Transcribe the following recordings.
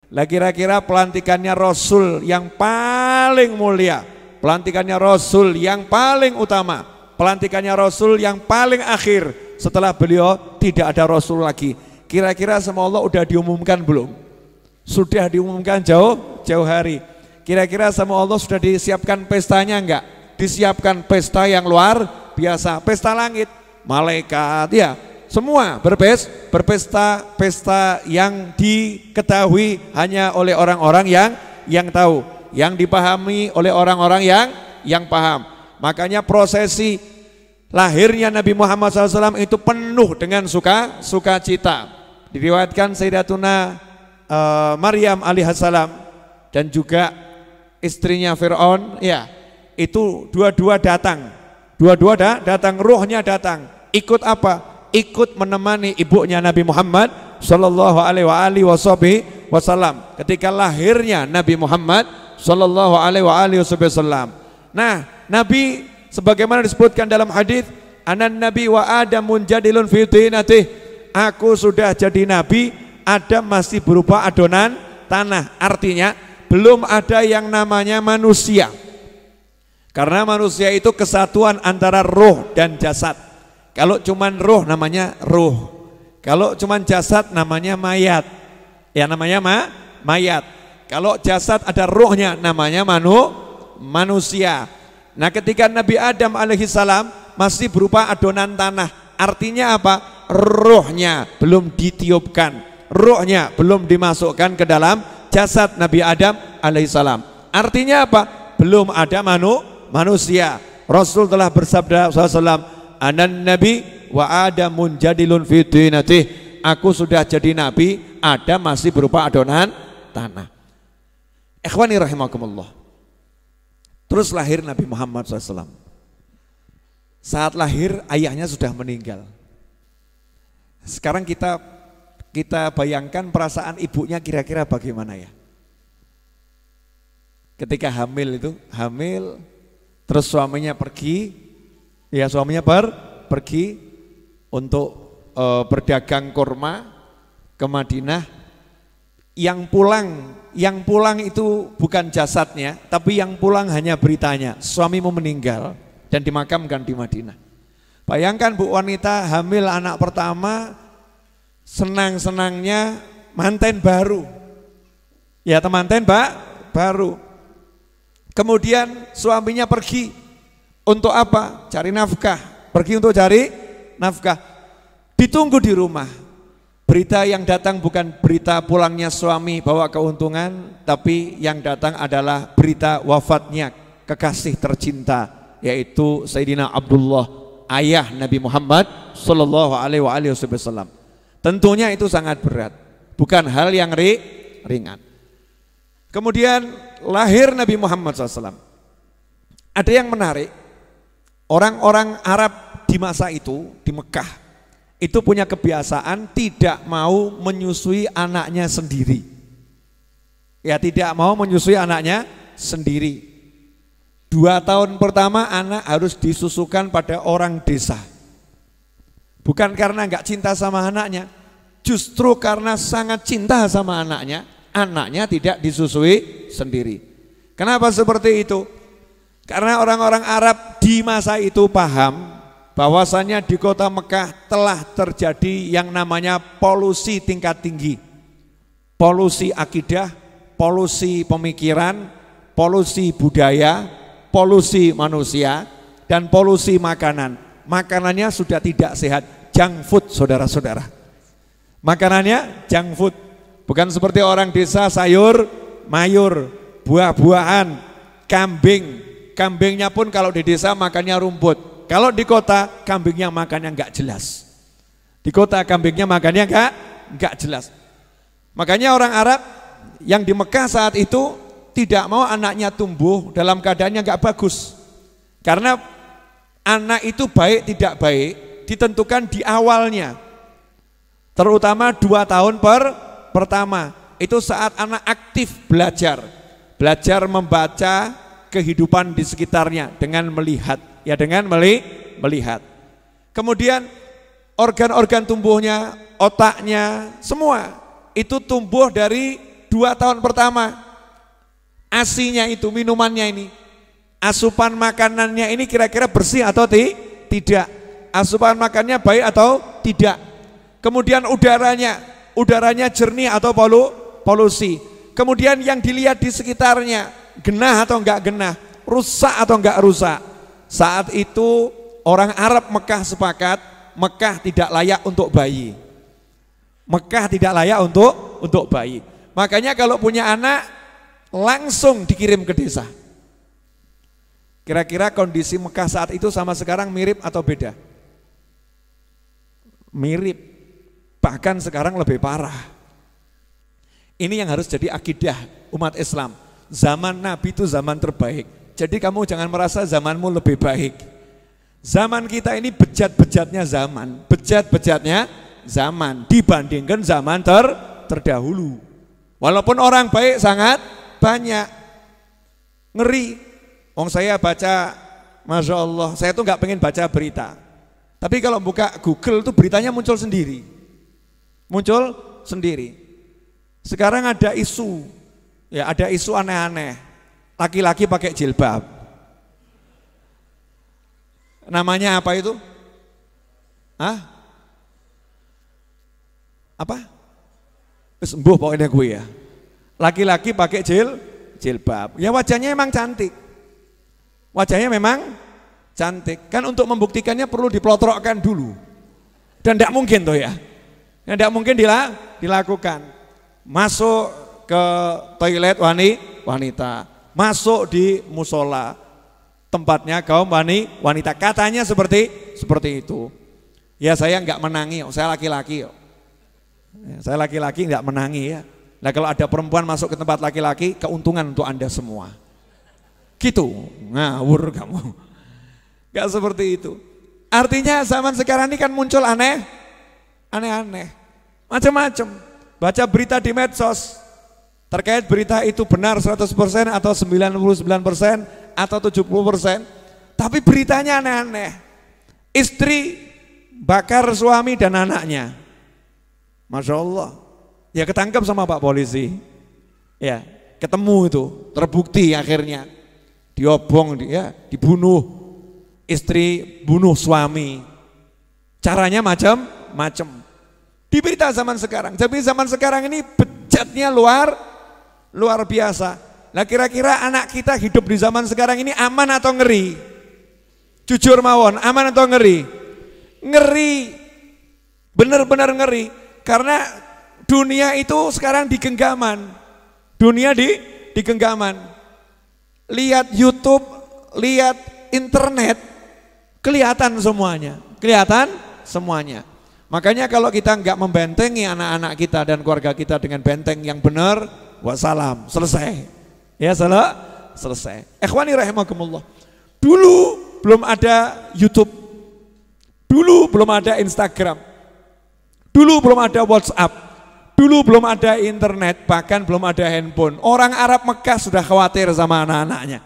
Lah kira-kira pelantikannya Rasul yang paling mulia, pelantikannya Rasul yang paling utama, pelantikannya Rasul yang paling akhir, setelah beliau tidak ada Rasul lagi. Kira-kira sama Allah udah diumumkan belum? Sudah diumumkan jauh hari. Kira-kira sama Allah sudah disiapkan pestanya enggak? Disiapkan pesta yang luar biasa, pesta langit, malaikat ya, semua berpesta, pesta yang diketahui hanya oleh orang-orang yang tahu, yang dipahami oleh orang-orang yang paham. Makanya prosesi lahirnya Nabi Muhammad SAW itu penuh dengan sukacita. Diriwayatkan Sayyidatuna Maryam alaihissalam dan juga istrinya Fir'aun, ya, itu dua-dua datang, rohnya datang. Ikut apa? Ikut menemani ibunya Nabi Muhammad sallallahu alaihi wasallam ketika lahirnya Nabi Muhammad sallallahu alaihi wasallam. Nah, Nabi sebagaimana disebutkan dalam hadis, anan nabi wa adamun jadilun fi tinatih, aku sudah jadi nabi, Adam masih berupa adonan tanah. Artinya belum ada yang namanya manusia, karena manusia itu kesatuan antara roh dan jasad. Kalau cuman roh namanya roh, kalau cuman jasad namanya mayat, ya namanya mayat. Kalau jasad ada rohnya namanya manusia. Nah, ketika Nabi Adam alaihissalam masih berupa adonan tanah, artinya apa? Rohnya belum ditiupkan, rohnya belum dimasukkan ke dalam jasad Nabi Adam alaihissalam. Artinya apa? Belum ada manusia. Rasul telah bersabda SAW, anan nabi wa adamun jadilun fi tinatih, aku sudah jadi nabi, Adam masih berupa adonan tanah. Ikhwani rahimakumullah. Terus lahir Nabi Muhammad SAW. Saat lahir ayahnya sudah meninggal. Sekarang kita bayangkan perasaan ibunya kira-kira bagaimana ya? Ketika hamil terus suaminya pergi, ya suaminya pergi untuk berdagang kurma ke Madinah. Yang pulang itu bukan jasadnya, tapi yang pulang hanya beritanya, suamimu meninggal dan dimakamkan di Madinah. Bayangkan bu wanita hamil anak pertama, senang-senangnya manten baru, ya temanten baru. Kemudian suaminya pergi untuk apa? Cari nafkah. Pergi untuk cari nafkah. Ditunggu di rumah. Berita yang datang bukan berita pulangnya suami bawa keuntungan, tapi yang datang adalah berita wafatnya kekasih tercinta, yaitu Sayyidina Abdullah, ayah Nabi Muhammad sallallahu alaihi wasallam. Tentunya itu sangat berat, bukan hal yang ringan. Kemudian lahir Nabi Muhammad SAW. Ada yang menarik, orang-orang Arab di masa itu di Mekah itu punya kebiasaan tidak mau menyusui anaknya sendiri. Ya, tidak mau menyusui anaknya sendiri. 2 tahun pertama anak harus disusukan pada orang desa. Bukan karena enggak cinta sama anaknya, justru karena sangat cinta sama anaknya, anaknya tidak disusui sendiri. Kenapa seperti itu? Karena orang-orang Arab di masa itu paham bahwasanya di kota Mekah telah terjadi yang namanya polusi tingkat tinggi. Polusi akidah, polusi pemikiran, polusi budaya, polusi manusia, dan polusi makanan. Makanannya sudah tidak sehat, junk food saudara-saudara. Makanannya junk food, bukan seperti orang desa sayur, mayur, buah-buahan, kambing. Kambingnya pun kalau di desa makannya rumput. Kalau di kota kambingnya makannya enggak jelas. Di kota kambingnya makannya enggak jelas. Makanya orang Arab yang di Mekah saat itu tidak mau anaknya tumbuh dalam keadaannya enggak bagus. Karena anak itu baik tidak baik ditentukan di awalnya. Terutama 2 tahun pertama. Itu saat anak aktif belajar. Belajar membaca kehidupan di sekitarnya dengan melihat. Ya, dengan melihat. Kemudian organ-organ tumbuhnya, otaknya, semua itu tumbuh dari 2 tahun pertama, asinya itu, minumannya ini, asupan makanannya ini kira-kira bersih atau tidak? Asupan makannya baik atau tidak? Kemudian udaranya jernih atau polusi? Kemudian yang dilihat di sekitarnya, genah atau enggak genah, rusak atau enggak rusak? Saat itu orang Arab Mekah sepakat, Mekah tidak layak untuk bayi. Mekah tidak layak untuk bayi. Makanya kalau punya anak langsung dikirim ke desa. Kira-kira kondisi Mekah saat itu sama sekarang mirip atau beda? Mirip, bahkan sekarang lebih parah. Ini yang harus jadi akidah umat Islam. Zaman Nabi itu zaman terbaik. Jadi kamu jangan merasa zamanmu lebih baik. Zaman kita ini bejat-bejatnya zaman dibandingkan zaman terdahulu. Walaupun orang baik sangat banyak, ngeri. Saya baca, Masya Allah, saya tuh nggak pengen baca berita. Tapi kalau buka Google tuh beritanya muncul sendiri. Sekarang ada isu aneh-aneh. Laki-laki pakai jilbab. Namanya apa itu? Apa? Sembuh pokoknya gue ya. Laki-laki pakai jilbab. Ya wajahnya memang cantik. Kan untuk membuktikannya perlu diplotrokkan dulu. Dan tidak mungkin tuh ya. Tidak mungkin dilakukan. Masuk ke toilet wanita. Masuk di musola. Tempatnya kaum wanita, katanya seperti itu. Ya saya nggak menangi, saya laki-laki. Saya laki-laki nggak menangi ya. Nah kalau ada perempuan masuk ke tempat laki-laki, keuntungan untuk Anda semua. Gitu, ngawur kamu. Nggak seperti itu. Artinya zaman sekarang ini kan muncul aneh-aneh, macam-macam. Baca berita di medsos, terkait berita itu benar 100% atau 99% atau 70%, tapi beritanya aneh-aneh. Istri bakar suami dan anaknya. Masya Allah. Ya ketangkap sama Pak polisi. Ya, ketemu itu, terbukti akhirnya. Diobong dia, dibunuh. Istri bunuh suami. Caranya macam-macam. Di berita zaman sekarang. Tapi zaman sekarang ini bejatnya luar biasa. Nah kira-kira anak kita hidup di zaman sekarang ini aman atau ngeri? Jujur mawon, aman atau ngeri? Ngeri, benar-benar ngeri. Karena dunia itu sekarang di genggaman. Di genggaman. Lihat YouTube, lihat internet, kelihatan semuanya. Makanya kalau kita nggak membentengi anak-anak kita dan keluarga kita dengan benteng yang benar, wassalam, selesai. Ya selesai. Ikhwani rahimakumullah. Dulu belum ada YouTube. Dulu belum ada Instagram. Dulu belum ada WhatsApp. Dulu belum ada internet, bahkan belum ada handphone. Orang Arab Mekah sudah khawatir sama anak-anaknya.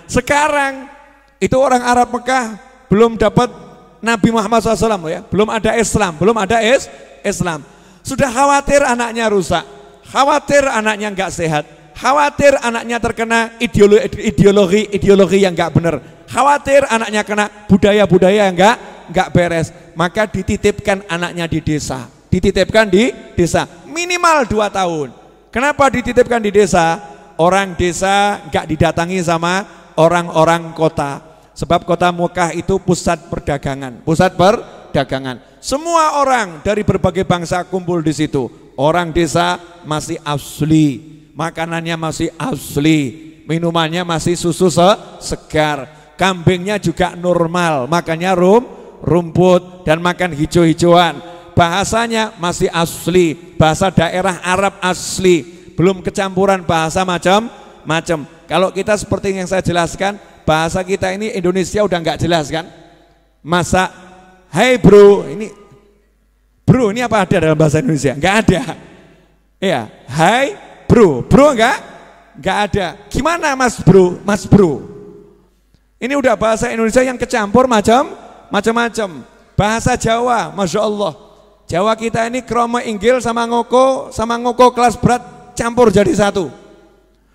Sekarang itu orang Arab Mekah belum dapat Nabi Muhammad SAW ya. Belum ada Islam. Sudah khawatir anaknya rusak. Khawatir anaknya nggak sehat, khawatir anaknya terkena ideologi yang nggak benar, khawatir anaknya kena budaya yang nggak beres, maka dititipkan anaknya di desa, minimal 2 tahun. Kenapa dititipkan di desa? Orang desa nggak didatangi sama orang-orang kota, sebab kota Mekah itu pusat perdagangan. Semua orang dari berbagai bangsa kumpul di situ. Orang desa masih asli, makanannya masih asli, minumannya masih susu segar, kambingnya juga normal, makannya rumput dan makan hijau-hijauan. Bahasanya masih asli, bahasa daerah Arab asli, belum kecampuran bahasa macam-macam. Kalau kita seperti yang saya jelaskan, bahasa kita ini Indonesia udah nggak jelas kan? Masa, hey bro, ini apa ada dalam bahasa Indonesia? Enggak ada. Ya, hai bro enggak ada. Gimana mas bro? Ini udah bahasa Indonesia yang kecampur macam-macam. Bahasa Jawa, Masya Allah. Jawa kita ini kromo inggil sama ngoko kelas berat campur jadi satu.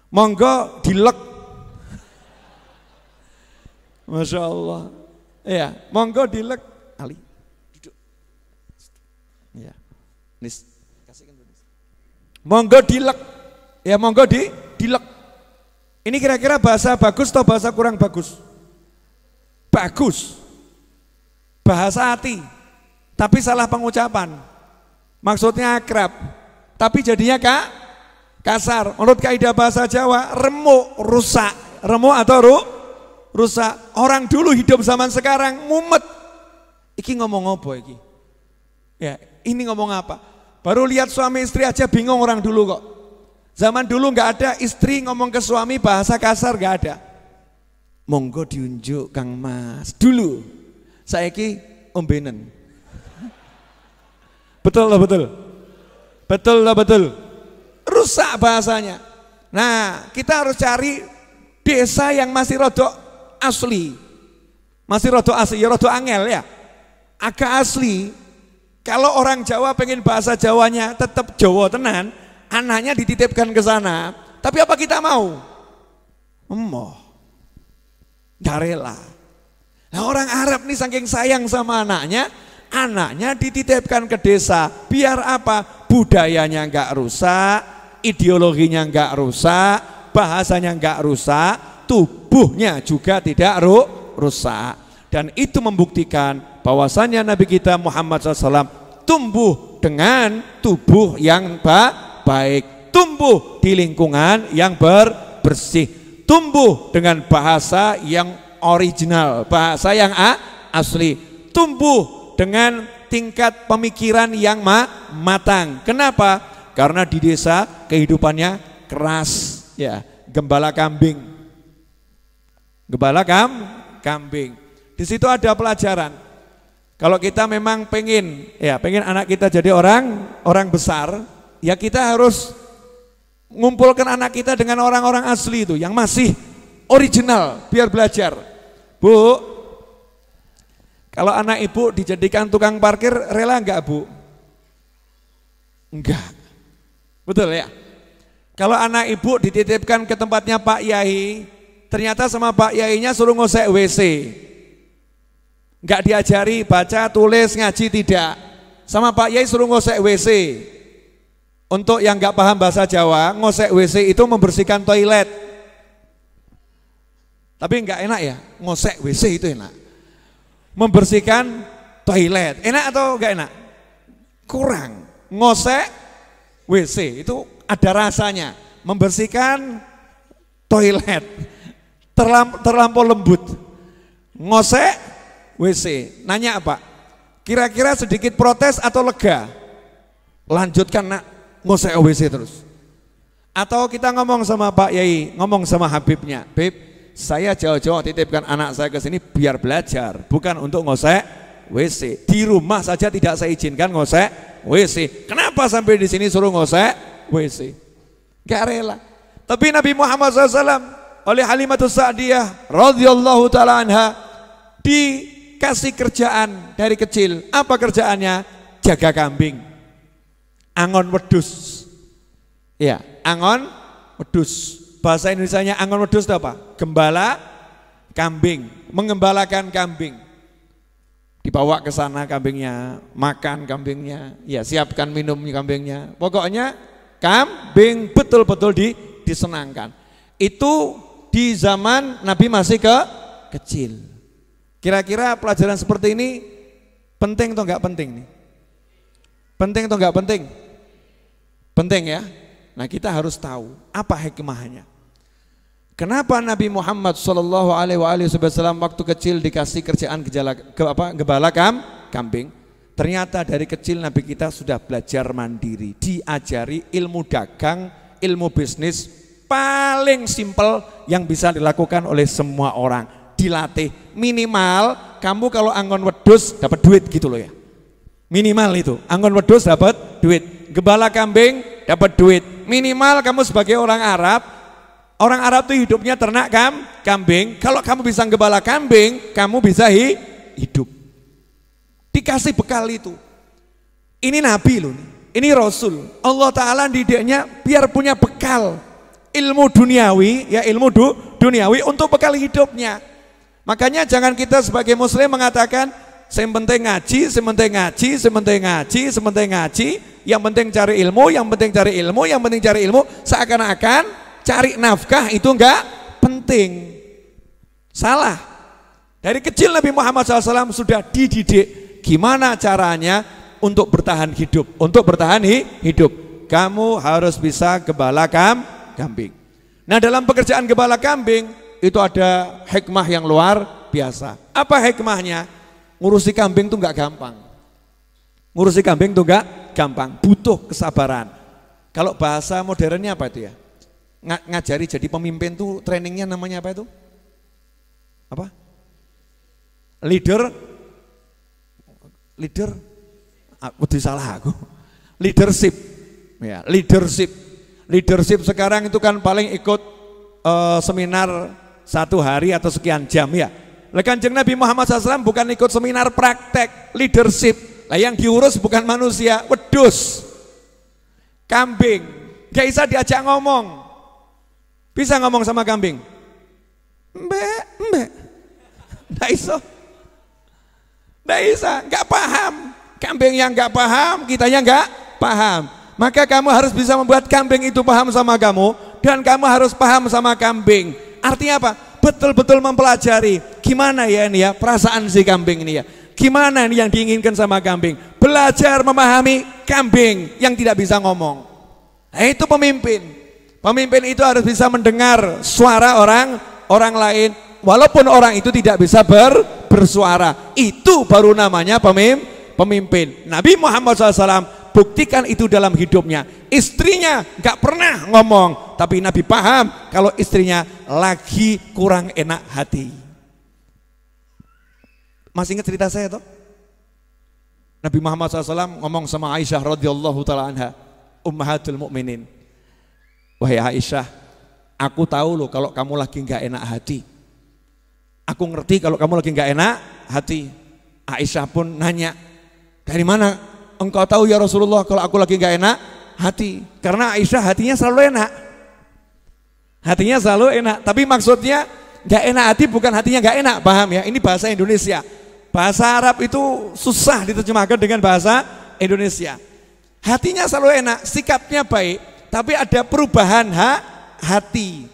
Monggo dilek. Masya Allah. Ya, monggo dilek. Ali, duduk. Ya, nis, kasihkan dulu. Monggo dilek. Ya, monggo dilek. Ini kira-kira bahasa bagus atau bahasa kurang bagus? Bagus. Bahasa hati. Tapi salah pengucapan. Maksudnya akrab. Tapi jadinya kasar. Menurut kaidah bahasa Jawa, remuk, rusak. Remuk atau rusak. Orang dulu hidup zaman sekarang mumet. Iki ngomong apa iki? Ya, ini ngomong apa? Baru lihat suami istri aja bingung orang dulu kok. Zaman dulu nggak ada istri ngomong ke suami bahasa kasar, nggak ada. Monggo diunjuk Kang Mas. Dulu saiki ombenen. Betul lah betul. Betul lah betul. Rusak bahasanya. Nah, kita harus cari desa yang masih rodok asli. Masih rodok asli, ya rodok angel ya. Agak asli. Kalau orang Jawa pengen bahasa Jawanya tetap Jawa tenan, anaknya dititipkan ke sana. Tapi apa kita mau? Emoh. Gak rela. Nah, orang Arab nih saking sayang sama anaknya dititipkan ke desa. Biar apa? Budayanya nggak rusak, ideologinya nggak rusak, bahasanya nggak rusak, tubuhnya juga tidak rusak. Dan itu membuktikan bahwasannya Nabi kita Muhammad SAW tumbuh dengan tubuh yang baik, tumbuh di lingkungan yang bersih, tumbuh dengan bahasa yang original, bahasa yang asli, tumbuh dengan tingkat pemikiran yang matang. Kenapa? Karena di desa kehidupannya keras, ya, gembala kambing. Gembala kambing. Di situ ada pelajaran. Kalau kita memang pengen anak kita jadi orang besar, ya kita harus ngumpulkan anak kita dengan orang-orang asli itu yang masih original biar belajar. Bu, kalau anak ibu dijadikan tukang parkir rela enggak, Bu? Enggak. Betul ya? Kalau anak ibu dititipkan ke tempatnya Pak Yai, ternyata sama Pak Yainya suruh ngosek WC. Enggak diajari baca, tulis, ngaji, tidak. Sama Pak Yai suruh ngosek WC. Untuk yang enggak paham bahasa Jawa, ngosek WC itu membersihkan toilet. Tapi enggak enak ya, ngosek WC itu enak. Membersihkan toilet, enak atau enggak enak? Kurang. Ngosek WC itu ada rasanya. Membersihkan toilet terlampau lembut. Ngosek WC, nanya apa? Kira-kira sedikit protes atau lega? Lanjutkan nak, ngosek WC terus. Atau kita ngomong sama Pak Yai, ngomong sama Habibnya, Bib, saya jauh-jauh titipkan anak saya ke sini biar belajar, bukan untuk ngosek WC. Di rumah saja tidak saya izinkan ngosek WC. Kenapa sampai di sini suruh ngosek WC? Gak rela. Tapi Nabi Muhammad SAW oleh Halimatus Sa'diyah radhiyallahu taala anha dikasih kerjaan dari kecil. Apa kerjaannya? Jaga kambing. Angon wedus. Ya, angon wedus. Bahasa Indonesianya angon wedus itu apa? Gembala kambing, mengembalakan kambing. Dibawa ke sana kambingnya, makan kambingnya, ya siapkan minum kambingnya. Pokoknya kambing betul-betul disenangkan. Itu di zaman Nabi masih kecil. Kira-kira pelajaran seperti ini penting atau enggak penting nih? Penting atau enggak penting? Penting ya. Nah, kita harus tahu apa hikmahnya. Kenapa Nabi Muhammad SAW waktu kecil dikasih kerjaan gembala kambing? Ternyata dari kecil Nabi kita sudah belajar mandiri, diajari ilmu dagang, ilmu bisnis paling simpel yang bisa dilakukan oleh semua orang. Dilatih minimal kamu kalau angon wedhus dapat duit gitu loh ya. Minimal itu, angon wedhus dapat duit, gembala kambing dapat duit. Minimal kamu sebagai orang Arab itu hidupnya ternak kambing. Kalau kamu bisa gembala kambing, kamu bisa hidup. Dikasih bekal itu. Ini Nabi loh, ini Rasul. Allah Ta'ala didiknya biar punya bekal ilmu duniawi, ya ilmu duniawi untuk bekal hidupnya. Makanya jangan kita sebagai muslim mengatakan yang penting ngaji, yang penting ngaji, yang penting ngaji, yang penting ngaji, yang penting cari ilmu, yang penting cari ilmu, yang penting cari ilmu, seakan-akan cari nafkah itu enggak penting. Salah. Dari kecil Nabi Muhammad SAW sudah dididik gimana caranya untuk bertahan hidup. Untuk bertahan hidup, kamu harus bisa gembala kambing. Nah, dalam pekerjaan gembala kambing itu ada hikmah yang luar biasa. Apa hikmahnya? Ngurusi kambing itu enggak gampang. Ngurusi kambing itu enggak gampang, butuh kesabaran. Kalau bahasa modernnya apa itu ya? Ngajari jadi pemimpin tuh trainingnya namanya apa itu? Apa? Leader, udah salah aku. Leadership, ya leadership sekarang itu kan paling ikut seminar 1 hari atau sekian jam ya. Kanjeng Nabi Muhammad SAW bukan ikut seminar praktek leadership. Lah yang diurus bukan manusia, wedus, kambing. Gak bisa diajak ngomong. Bisa ngomong sama kambing? Mbak, nggak bisa. Nggak bisa, nggak paham. Kambing yang nggak paham, kitanya nggak paham. Maka kamu harus bisa membuat kambing itu paham sama kamu, dan kamu harus paham sama kambing. Artinya apa? Betul-betul mempelajari gimana ya ini ya perasaan si kambing ini ya. Gimana ini yang diinginkan sama kambing? Belajar memahami kambing yang tidak bisa ngomong. Nah, itu pemimpin. Pemimpin itu harus bisa mendengar suara orang lain, walaupun orang itu tidak bisa bersuara. Itu baru namanya pemimpin. Nabi Muhammad SAW buktikan itu dalam hidupnya. Istrinya gak pernah ngomong, tapi Nabi paham kalau istrinya lagi kurang enak hati. Masih ingat cerita saya toh? Nabi Muhammad SAW ngomong sama Aisyah radhiyallahu taala anha, ummahatul mukminin. Wahai Aisyah, aku tahu loh kalau kamu lagi gak enak hati. Aku ngerti kalau kamu lagi gak enak hati. Aisyah pun nanya, dari mana engkau tahu ya Rasulullah kalau aku lagi gak enak hati? Karena Aisyah hatinya selalu enak. Hatinya selalu enak. Tapi maksudnya gak enak hati bukan hatinya gak enak, paham ya? Ini bahasa Indonesia. Bahasa Arab itu susah diterjemahkan dengan bahasa Indonesia. Hatinya selalu enak, sikapnya baik, tapi ada perubahan hati.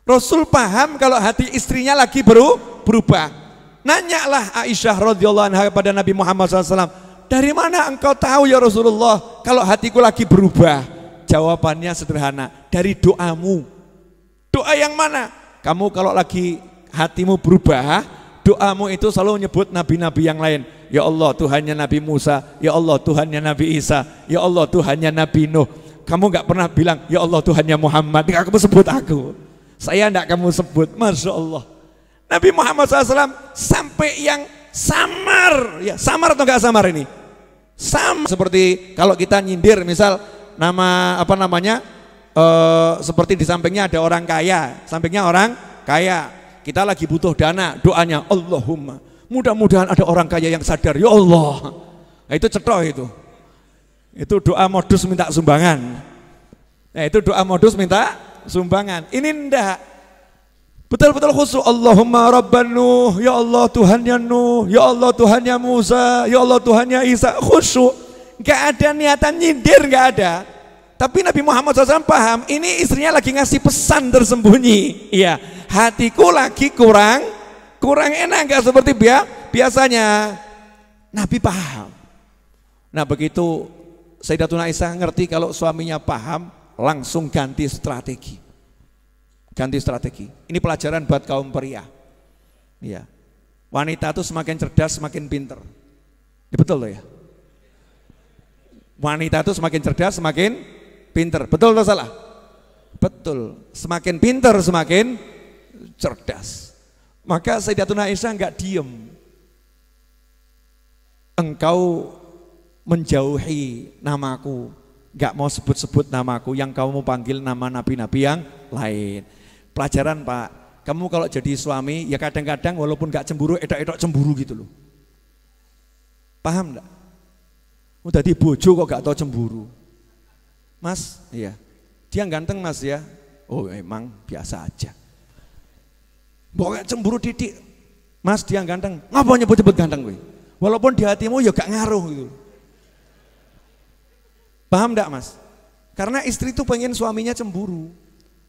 Rasul paham kalau hati istrinya lagi berubah. Nanyalah Aisyah radhiyallahu anha kepada Nabi Muhammad SAW, dari mana engkau tahu ya Rasulullah kalau hatiku lagi berubah? Jawabannya sederhana, dari doamu. Doa yang mana? Kamu kalau lagi hatimu berubah, doamu itu selalu nyebut nabi-nabi yang lain. Ya Allah Tuhannya Nabi Musa, ya Allah Tuhannya Nabi Isa, ya Allah Tuhannya Nabi Nuh. Kamu gak pernah bilang ya Allah Tuhannya Muhammad. Kamu sebut aku, saya enggak kamu sebut. Masya Allah. Nabi Muhammad SAW sampai yang samar, ya samar atau enggak samar ini? Sama seperti kalau kita nyindir misal nama apa namanya seperti di sampingnya ada orang kaya, sampingnya orang kaya, kita lagi butuh dana, doanya Allahumma mudah-mudahan ada orang kaya yang sadar ya Allah. Nah, itu cetoh itu doa modus minta sumbangan. Nah, itu doa modus minta sumbangan. Ini enggak betul-betul khusyuk. Allahumma rabban Nuh, ya Allah Tuhannya Nuh, ya Allah Tuhannya Musa, ya Allah Tuhannya Isa. Khusyuk, nggak ada niatan nyindir, nggak ada. Tapi Nabi Muhammad SAW paham ini istrinya lagi ngasih pesan tersembunyi. Iya, hatiku lagi kurang enak, nggak seperti biasanya. Nabi paham. Nah begitu Sayyidatuna Aisyah ngerti kalau suaminya paham, langsung ganti strategi. Ganti strategi. Ini pelajaran buat kaum pria. Ya. Wanita itu semakin cerdas semakin pinter. Ya, betul loh ya. Wanita itu semakin cerdas semakin pinter. Betul atau salah? Betul. Semakin pinter semakin cerdas. Maka Sayyidatuna Aisyah enggak diem. Engkau menjauhi namaku, enggak mau sebut-sebut namaku, yang kamu panggil nama nabi-nabi yang lain. Pelajaran Pak, kamu kalau jadi suami ya kadang-kadang walaupun gak cemburu, edok-edok cemburu gitu loh. Paham enggak? Udah di bojo kok gak tau cemburu. Mas, iya. Dia ganteng mas ya. Oh emang biasa aja. Pokoknya cemburu didik. Mas dia ganteng. Ngapa nyebut-nyebut ganteng gue? Walaupun di hatimu ya gak ngaruh gitu. Paham gak mas? Karena istri itu pengen suaminya cemburu.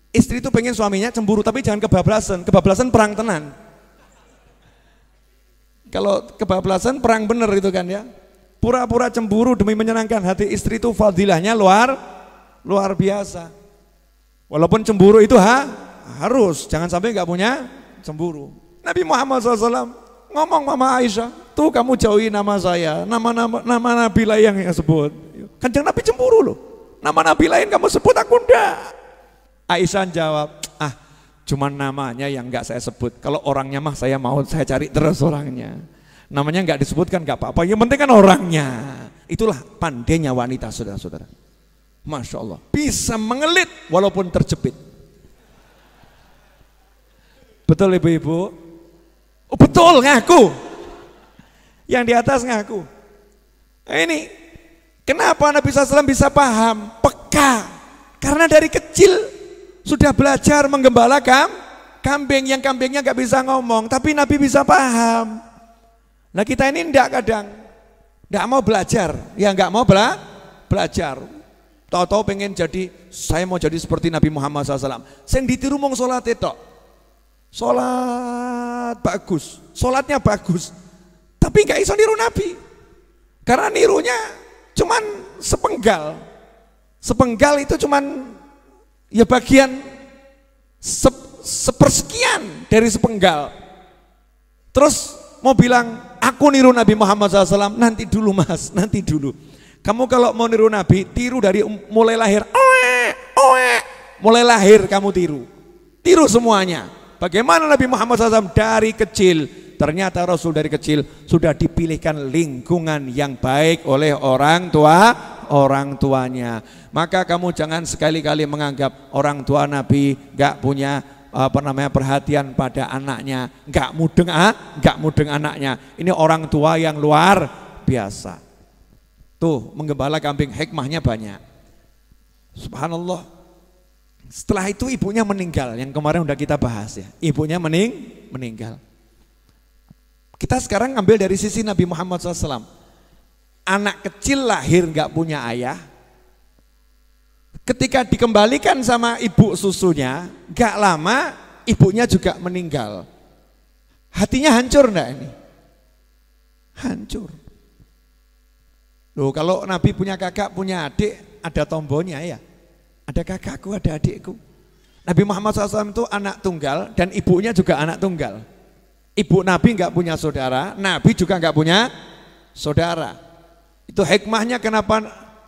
Istri itu pengen suaminya cemburu, tapi jangan kebablasan. Kebablasan perang tenan. Kalau kebablasan perang bener itu kan ya. Pura-pura cemburu demi menyenangkan hati istri itu fadilahnya luar biasa. Walaupun cemburu itu harus, jangan sampai nggak punya cemburu. Nabi Muhammad SAW ngomong sama Aisyah, tuh kamu jauhi nama saya, nama Nabi lain yang sebut. Kanjeng Nabi cemburu loh, nama Nabi lain kamu sebut aku enggak. Aisyah jawab, cuman namanya yang nggak saya sebut. Kalau orangnya mah saya mau, saya cari terus orangnya. Namanya nggak disebutkan nggak apa-apa, yang penting kan orangnya. Itulah pandainya wanita saudara-saudara. Masya Allah, bisa mengelit walaupun terjepit. Betul ibu-ibu? Oh, betul, ngaku. Yang di atas ngaku. Nah, ini kenapa Nabi SAW bisa paham, peka? Karena dari kecil sudah belajar menggembala kambing, yang kambingnya gak bisa ngomong, tapi Nabi bisa paham. Nah kita ini enggak kadang, enggak mau belajar, ya enggak mau belajar. Tahu-tahu pengen saya mau jadi seperti Nabi Muhammad SAW. Sing ditiru mong sholat itu, sholat bagus, sholatnya bagus, tapi enggak iso niru Nabi, karena nirunya cuman sepenggal itu cuman ya bagian sepersekian dari sepenggal. Terus mau bilang aku niru Nabi Muhammad SAW, nanti dulu mas, nanti dulu. Kamu kalau mau niru Nabi, tiru dari mulai lahir, mulai lahir kamu tiru semuanya. Bagaimana Nabi Muhammad SAW dari kecil, ternyata Rasul dari kecil sudah dipilihkan lingkungan yang baik oleh orang tuanya. Maka kamu jangan sekali-kali menganggap orang tua Nabi gak punya perhatian pada anaknya, gak mudeng anaknya. Ini orang tua yang luar biasa. Tuh menggembala kambing hikmahnya banyak. Subhanallah. Setelah itu ibunya meninggal, yang kemarin udah kita bahas ya. Ibunya meninggal. Kita sekarang ambil dari sisi Nabi Muhammad SAW. Anak kecil lahir gak punya ayah, ketika dikembalikan sama ibu susunya, gak lama ibunya juga meninggal. Hatinya hancur enggak ini? Hancur. Loh, kalau Nabi punya kakak, punya adik, ada tombonya ya. Ada kakakku, ada adikku. Nabi Muhammad SAW itu anak tunggal dan ibunya juga anak tunggal. Ibu Nabi nggak punya saudara, Nabi juga nggak punya saudara. Itu hikmahnya kenapa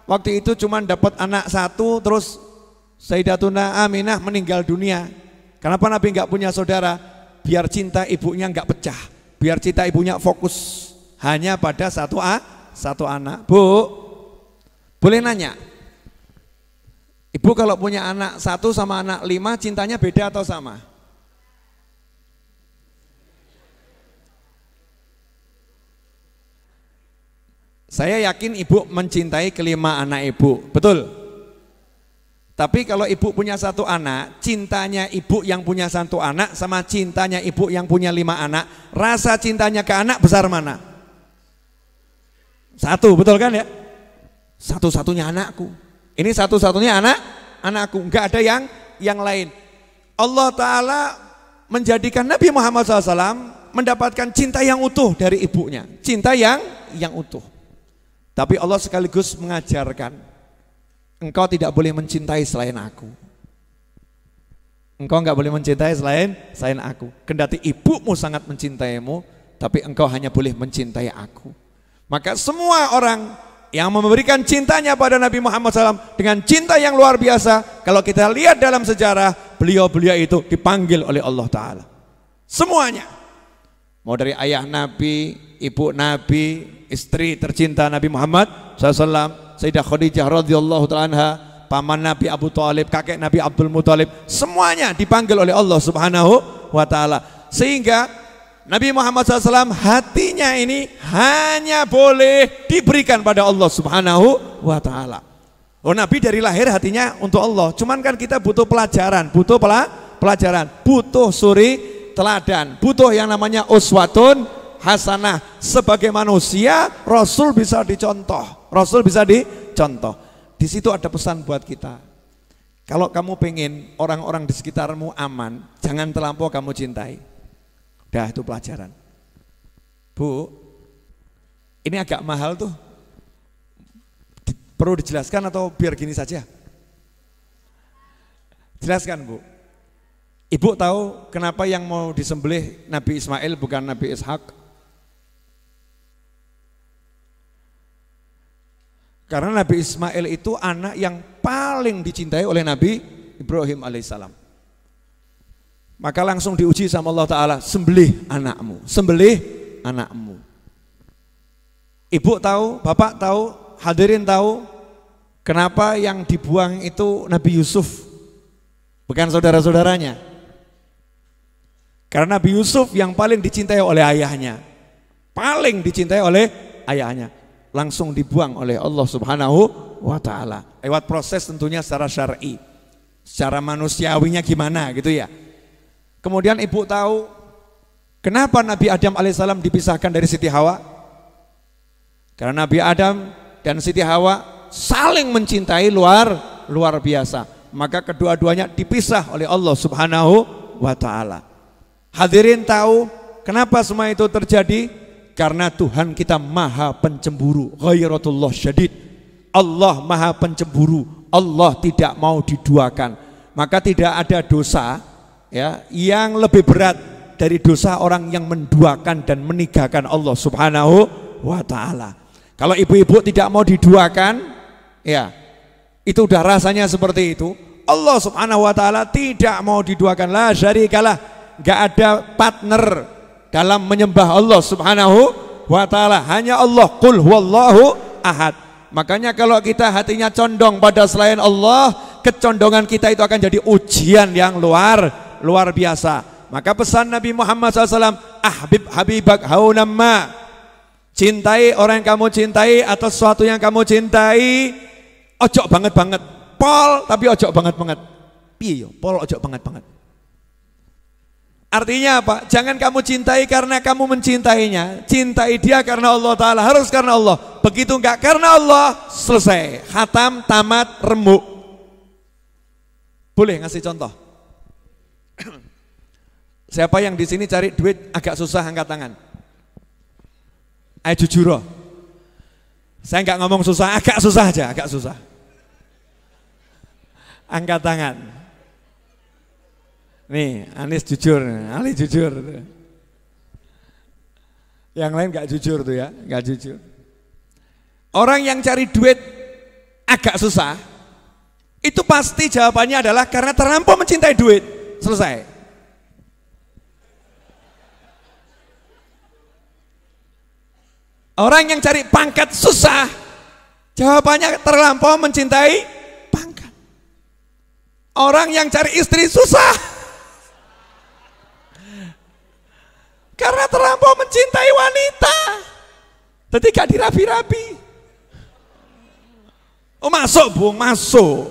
waktu itu cuma dapat anak satu, terus Sayyidatuna Aminah meninggal dunia. Kenapa Nabi nggak punya saudara? Biar cinta ibunya nggak pecah, biar cinta ibunya fokus hanya pada satu anak. Bu, boleh nanya? Ibu kalau punya anak satu sama anak 5, cintanya beda atau sama? Saya yakin ibu mencintai kelima anak ibu, betul? Tapi kalau ibu punya satu anak, cintanya ibu yang punya satu anak sama cintanya ibu yang punya 5 anak, rasa cintanya ke anak besar mana? Satu, betul kan ya? Satu-satunya anakku. Ini satu-satunya anakku, enggak ada yang lain. Allah Ta'ala menjadikan Nabi Muhammad SAW mendapatkan cinta yang utuh dari ibunya, cinta yang utuh. Tapi Allah sekaligus mengajarkan, engkau tidak boleh mencintai selain aku. Engkau enggak boleh mencintai selain aku. Kendati ibumu sangat mencintaimu, tapi engkau hanya boleh mencintai aku. Maka semua orang yang memberikan cintanya pada Nabi Muhammad SAW dengan cinta yang luar biasa, kalau kita lihat dalam sejarah, beliau-beliau itu dipanggil oleh Allah Ta'ala. Semuanya. Mau dari ayah Nabi, ibu Nabi, istri tercinta Nabi Muhammad SAW, Sayyidah Khadijah radhiyallahu ta'ala anha, paman Nabi Abu Thalib, kakek Nabi Abdul Muthalib, semuanya dipanggil oleh Allah Subhanahu wa Ta'ala. Sehingga Nabi Muhammad SAW hatinya ini hanya boleh diberikan pada Allah Subhanahu wa Ta'ala. Oh, Nabi dari lahir hatinya untuk Allah. Cuman kan kita butuh pelajaran, butuh suri teladan, butuh yang namanya uswatun hasanah. Sebagai manusia, Rasul bisa dicontoh. Di situ ada pesan buat kita. Kalau kamu pengen orang-orang di sekitarmu aman, jangan terlampau kamu cintai. Dah, itu pelajaran. Bu, ini agak mahal tuh. Perlu dijelaskan atau biar gini saja? Jelaskan, Bu. Ibu tahu kenapa yang mau disembelih Nabi Ismail bukan Nabi Ishak? Karena Nabi Ismail itu anak yang paling dicintai oleh Nabi Ibrahim alaihissalam. Maka langsung diuji sama Allah Ta'ala, sembelih anakmu. Ibu tahu, bapak tahu, hadirin tahu, kenapa yang dibuang itu Nabi Yusuf, bukan saudara-saudaranya. Karena Nabi Yusuf yang paling dicintai oleh ayahnya. Langsung dibuang oleh Allah Subhanahu wa Ta'ala. Lewat proses tentunya secara syar'i. Secara manusiawinya gimana gitu ya. Kemudian ibu tahu kenapa Nabi Adam alaihissalam dipisahkan dari Siti Hawa? Karena Nabi Adam dan Siti Hawa saling mencintai luar biasa. Maka kedua-duanya dipisah oleh Allah Subhanahu wa Ta'ala. Hadirin tahu kenapa semua itu terjadi? Karena Tuhan kita maha pencemburu, ghairatullah syadid. Allah maha pencemburu, Allah tidak mau diduakan. Maka tidak ada dosa ya yang lebih berat dari dosa orang yang menduakan dan meninggalkan Allah Subhanahu wa Ta'ala. Kalau ibu-ibu tidak mau diduakan, ya itu udah rasanya seperti itu. Allah Subhanahu wa Ta'ala tidak mau diduakan, la syarikalah, gak ada partner dalam menyembah Allah Subhanahu wa Ta'ala. Hanya Allah, qul huwallahu ahad. Makanya kalau kita hatinya condong pada selain Allah, kecondongan kita itu akan jadi ujian yang luar biasa. Maka pesan Nabi Muhammad SAW, ahbib habibak haunamma, cintai orang yang kamu cintai atau sesuatu yang kamu cintai. Ojo banget pol, tapi ojo banget piye yo, pol ojo banget. Artinya apa? Jangan kamu cintai karena kamu mencintainya. Cintai dia karena Allah Ta'ala, harus karena Allah. Begitu enggak karena Allah, selesai, khatam, tamat, remuk. Boleh ngasih contoh? Siapa yang di sini cari duit agak susah, angkat tangan. Ayo jujur. Saya enggak ngomong susah, agak susah aja, agak susah. Angkat tangan. Nih, Anis jujur, Ali jujur. Yang lain gak jujur tuh ya, gak jujur. Orang yang cari duit agak susah, itu pasti jawabannya adalah karena terlampau mencintai duit. Selesai. Orang yang cari pangkat susah, jawabannya terlampau mencintai pangkat. Orang yang cari istri susah, karena terlampau mencintai wanita, jadi gak dirabi-rabi. Oh masuk Bung, masuk.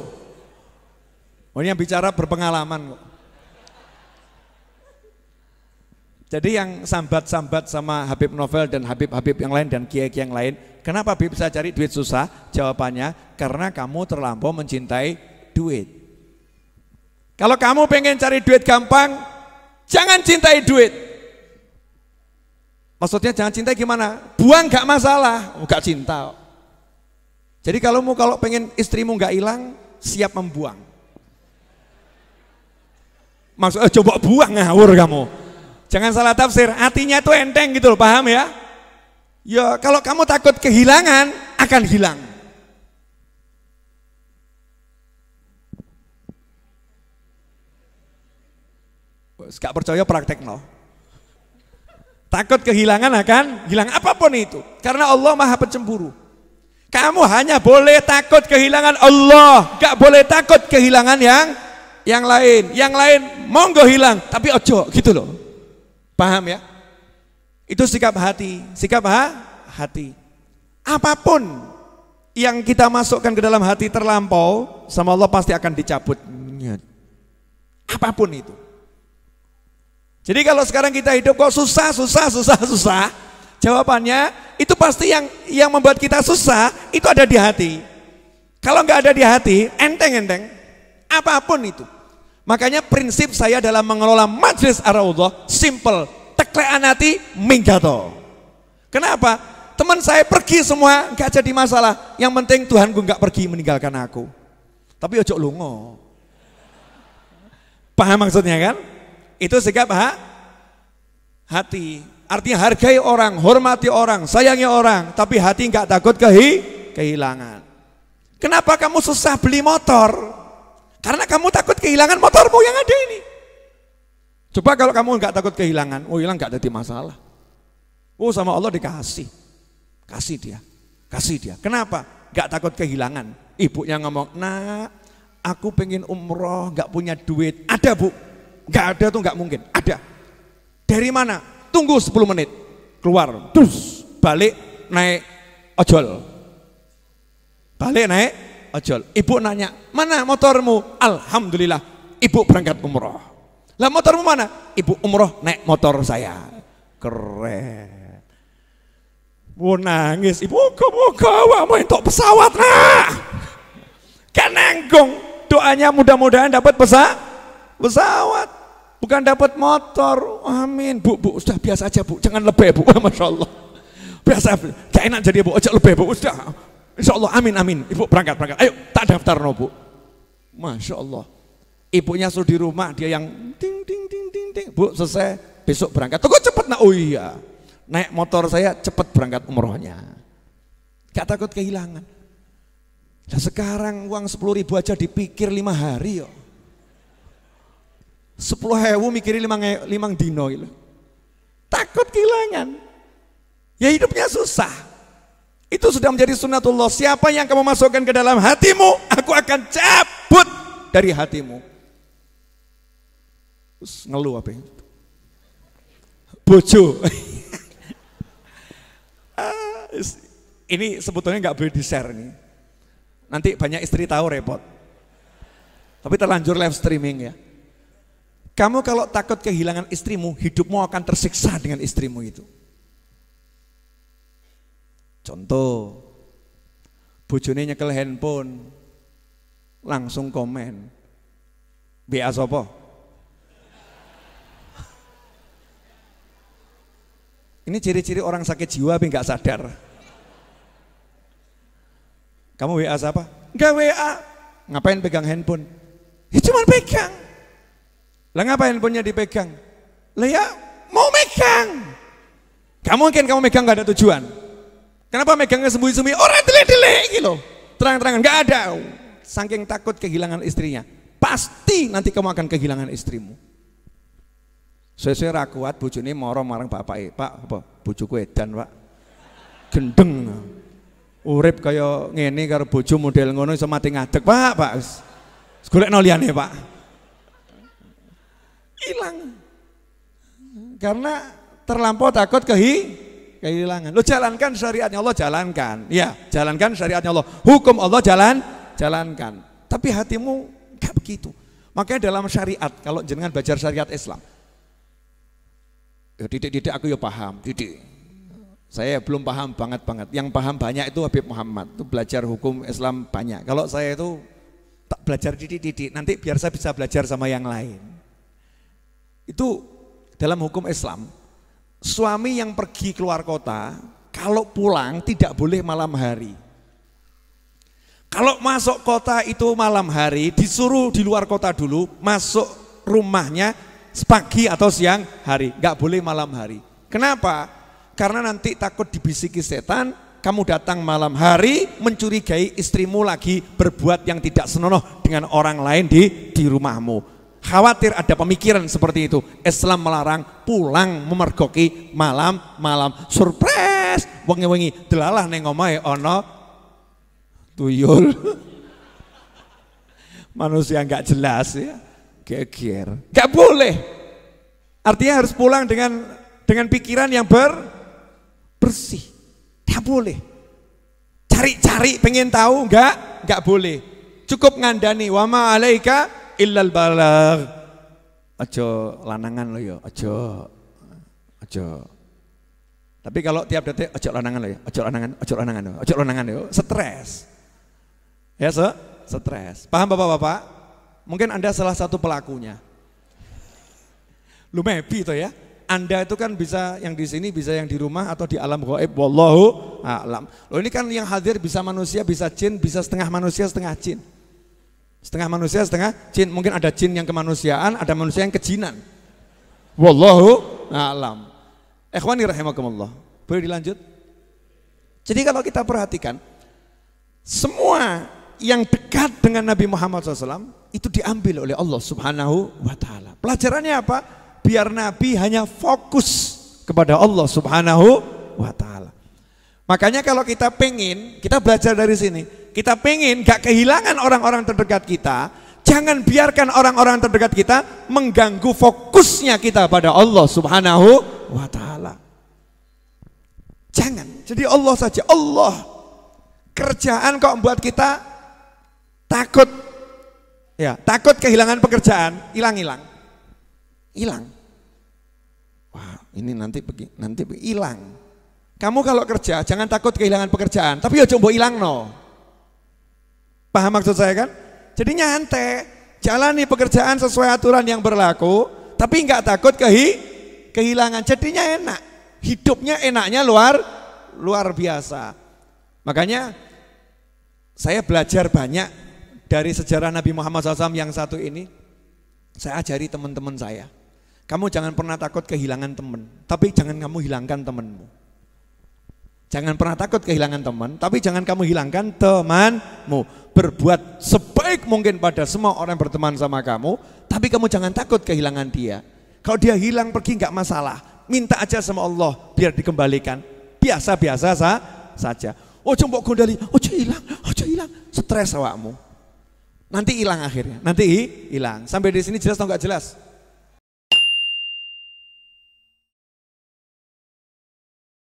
Oh ini yang bicara berpengalaman kok. Jadi yang sambat-sambat sama Habib Novel dan Habib-Habib yang lain dan kiai-kiai yang lain, kenapa Habib bisa cari duit susah? Jawabannya karena kamu terlampau mencintai duit. Kalau kamu pengen cari duit gampang, jangan cintai duit. Maksudnya jangan cintai gimana? Buang gak masalah, gak cinta. Jadi kalau pengen istrimu gak hilang, siap membuang. Maksudnya coba buang, ngawur kamu. Jangan salah tafsir, artinya itu enteng gitu loh, paham ya? Ya kalau kamu takut kehilangan, akan hilang. Gak percaya praktek no. Takut kehilangan akan hilang apapun itu. Karena Allah maha pencemburu. Kamu hanya boleh takut kehilangan Allah, gak boleh takut kehilangan yang lain. Yang lain monggo hilang, tapi ojo gitu loh. Paham ya? Itu sikap hati, hati. Apapun yang kita masukkan ke dalam hati terlampau, sama Allah pasti akan dicabut. Apapun itu. Jadi kalau sekarang kita hidup kok susah, jawabannya itu pasti yang membuat kita susah itu ada di hati. Kalau nggak ada di hati, enteng-enteng, apapun itu. Makanya prinsip saya dalam mengelola Majelis Ar-Raudhah simple, teklekan hati minggato. Kenapa? Teman saya pergi semua nggak jadi masalah. Yang penting Tuhanku nggak pergi meninggalkan aku. Tapi ojo lungo. Paham maksudnya kan? Itu sikap hati. Artinya hargai orang, hormati orang, sayangi orang, tapi hati nggak takut kehilangan. Kenapa kamu susah beli motor? Karena kamu takut kehilangan motormu yang ada ini. Coba kalau kamu nggak takut kehilangan, oh hilang nggak jadi masalah. Oh sama Allah dikasih, kasih dia. Kenapa? Nggak takut kehilangan. Ibunya ngomong, nah aku pengen umroh, nggak punya duit. Ada bu, nggak ada tuh nggak mungkin. Ada. Dari mana? Tunggu 10 menit, keluar, terus balik naik ojol. Ibu nanya, mana motormu? Alhamdulillah, ibu berangkat umroh. Lah motormu mana? Ibu umroh naik motor saya. Keren. Mau nangis, ibu moga awakmu entuk pesawat nah. Kan nanggung, doanya mudah-mudahan dapat pesawat. Bukan dapat motor, amin. Bu, sudah biasa aja bu, jangan lebih bu, masya Allah. Biasa, gak enak jadi bu, aja lebih bu, sudah. Insya Allah, amin. Ibu berangkat. Ayo, tak daftar no bu. Masya Allah. Ibunya suruh di rumah, dia yang ting. Bu, selesai, besok berangkat. Tunggu cepet nak, oh iya. Naik motor saya cepet berangkat umrohnya. Gak takut kehilangan. Nah sekarang uang 10.000 aja dipikir 5 hari yo. 10.000 mikirin 5 dino gitu. Takut kehilangan. Ya hidupnya susah. Itu sudah menjadi sunnatullah. Siapa yang kamu masukkan ke dalam hatimu, aku akan cabut dari hatimu. Terus ngeluh apa? Bojo. Ini sebetulnya nggak boleh di-share nih. Nanti banyak istri tahu repot. Tapi terlanjur live streaming ya. Kamu kalau takut kehilangan istrimu, hidupmu akan tersiksa dengan istrimu itu. Contoh, bojone nyekel handphone, langsung komen, BA sopo? Ini ciri-ciri orang sakit jiwa tapi nggak sadar. Kamu WA siapa? Nggak WA. Ngapain pegang handphone? Ya cuma pegang. Lah ngapain handphonenya dipegang? Lah ya mau megang. Mungkin kamu megang gak ada tujuan. Kenapa megangnya sembunyi-sembunyi? Orang delik-delik gitu. Terang-terangan gak ada. Saking takut kehilangan istrinya. Pasti nanti kamu akan kehilangan istrimu. Sesuai ra kuat bojone mara marang bapake. Pak, apa? Bojoku edan, Pak. Gendeng. Urip kaya ngene karo bojo model ngono iso mati ngadeg, Pak. Golekno liyane, Pak. Hilang karena terlampau takut kehilangan. Lo jalankan syariatnya Allah, jalankan ya, jalankan syariatnya Allah, hukum Allah jalankan, tapi hatimu gak begitu. Makanya dalam syariat, kalau jenengan belajar syariat Islam ya didik aku ya paham, didik saya belum paham banget, yang paham banyak itu Habib Muhammad, itu belajar hukum Islam banyak. Kalau saya itu tak belajar didik, nanti biar saya bisa belajar sama yang lain. Itu dalam hukum Islam, suami yang pergi keluar kota, kalau pulang tidak boleh malam hari. Kalau masuk kota itu malam hari, disuruh di luar kota dulu, masuk rumahnya pagi atau siang hari, nggak boleh malam hari. Kenapa? Karena nanti takut dibisiki setan, kamu datang malam hari mencurigai istrimu lagi berbuat yang tidak senonoh dengan orang lain di rumahmu. Khawatir ada pemikiran seperti itu. Islam melarang pulang memergoki malam. Surprise, wengi-wengi delalah neng omahe ono tuyul. Manusia nggak jelas ya, geger. Nggak boleh. Artinya harus pulang dengan dengan pikiran yang bersih. Tidak boleh. Cari-cari pengen tahu enggak boleh. Cukup ngandani wa ma alaika illal balagh. Aja lanangan lo ya, aja. Tapi kalau tiap detik aja lanangan lo ya, aja lanangan yo, stres. Ya, stres. Paham Bapak-bapak? Mungkin Anda salah satu pelakunya. Lu maybe itu ya. Anda itu kan bisa yang di sini, bisa yang di rumah atau di alam gaib, wallahu a'lam. Loh ini kan yang hadir bisa manusia, bisa jin, bisa setengah manusia, setengah jin. Setengah manusia, setengah jin. Mungkin ada jin yang kemanusiaan, ada manusia yang kejinan. Wallahu a'lam. Ikhwani rahimakumullah. Boleh dilanjut? Jadi kalau kita perhatikan, semua yang dekat dengan Nabi Muhammad SAW itu diambil oleh Allah Subhanahu wa Ta'ala. Pelajarannya apa? Biar Nabi hanya fokus kepada Allah Subhanahu wa Ta'ala. Makanya kalau kita pengen, kita belajar dari sini, kita pengen gak kehilangan orang-orang terdekat kita, jangan biarkan orang-orang terdekat kita mengganggu fokusnya kita pada Allah Subhanahu wa Ta'ala. Jangan, jadi Allah saja. Allah, kerjaan kok membuat kita takut, ya takut kehilangan pekerjaan, hilang. Wah, ini nanti hilang. Kamu kalau kerja jangan takut kehilangan pekerjaan, tapi ya coba hilang no. Paham maksud saya kan? Jadi nyantai, jalani pekerjaan sesuai aturan yang berlaku, tapi nggak takut kehilangan. Jadinya enak, hidupnya enaknya luar biasa. Makanya saya belajar banyak dari sejarah Nabi Muhammad SAW yang satu ini. Saya ajari teman-teman saya. Kamu jangan pernah takut kehilangan teman, tapi jangan kamu hilangkan temanmu. Jangan pernah takut kehilangan teman, tapi jangan kamu hilangkan temanmu. Berbuat sebaik mungkin pada semua orang yang berteman sama kamu, tapi kamu jangan takut kehilangan dia. Kalau dia hilang pergi nggak masalah, minta aja sama Allah biar dikembalikan. Biasa-biasa saja. Ojo mbok gondali, ojo hilang, stres awakmu. Nanti hilang akhirnya, nanti hilang. Sampai di sini jelas atau nggak jelas?